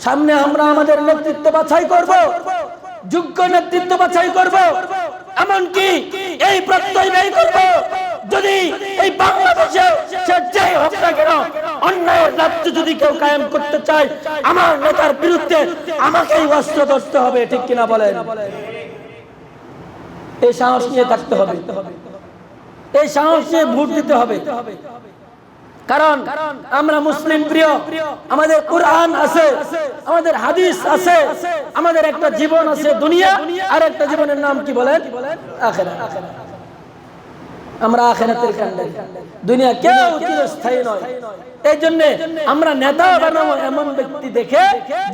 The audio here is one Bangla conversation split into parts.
সামনে আমরা আমাদের নেতৃত্ব বাছাই করব, যোগ্য নেতৃত্ব বাছাই করব, এমনকি এই প্রত্যয় ব্যয় করব যদি এই বাংলাদেশে সে যাই হোক না কেন অন্যায়ের রাজ্য যদি কেউ কায়েম করতে চায় আমার নেতার বিরুদ্ধে আমাকেই অস্ত্র ধরতে হবে। ঠিক কিনা বলেন? এই সাহস নিয়ে থাকতে হবে, এই সাহস নিয়ে ভোট দিতে হবে। কারণ আমরা মুসলিম প্রিয়, আমাদের কোরআন আছে, আমাদের হাদিস আছে, আমাদের একটা জীবন আছে দুনিয়া, আর একটা জীবনের নাম কি বলেন? আখিরাত। আমরা আখিরাতের কান্ডারি, দুনিয়া কেউ চিরস্থায়ী নয়। এই জন্য আমরা নেতা বানাবো এমন ব্যক্তি দেখে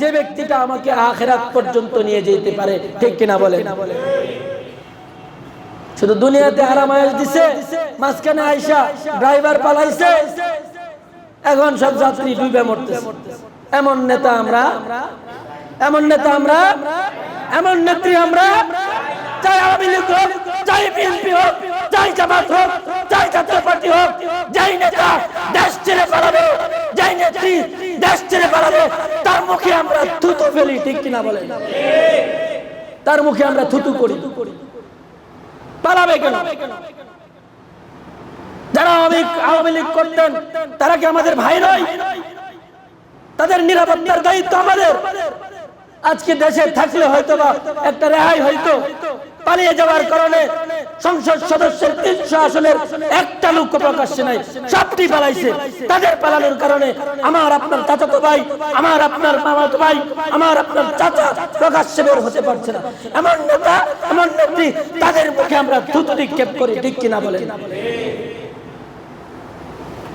যে ব্যক্তিটা আমাকে আখিরাত পর্যন্ত নিয়ে যেতে পারে। ঠিক কিনা বলেন? শুধু দুনিয়াতে আরাম আয়েশ দিছে, মাঝখানে আইসা ড্রাইভার পালাইছে, এখন সব যাত্রী ডুবে মরতেছে। এমন নেতা আমরা, এমন নেতা আমরা, এমন নেত্রী আমরা, চাই আওয়ামী লীগ হোক, চাই বিএনপি হোক, চাই জামাত হোক, চাই জাতীয় পার্টি হোক, যাই নেতা দেশ ছেড়ে পালাবে, যাই নেত্রী দেশ ছেড়ে পালাবে, তার মুখে আমরা থুতু ফেলি। ঠিক কিনা বলেন? তার মুখে আমরা থুতু করি। পালাবে কেন? যারা আওয়ামী লীগ করতেন তারা কি আমাদের ভাই নয়? তাদের নিরাপত্তার দায়িত্ব আমাদের। আজকে দেশে থাকলে হয়তো বা একটা রেহাই হয়তো, পালিয়ে যাওয়ার কারণে সংসদ সদস্যের 300 আসনের একটা লোক প্রকাশ্যে নাই, সবটি পালাইছে। তাদের পালানোর কারণে আমার আপনার চাচাতো ভাই, আমার আপনার মামাতো ভাই, আমার আপনার চাচা প্রকাশ্যে বের হতে পারছে না। এমন নেতা, এমন নেত্রী, তাদের মুখে আমরা থুতু নিক্ষেপ করি। ঠিক কিনা বলেন?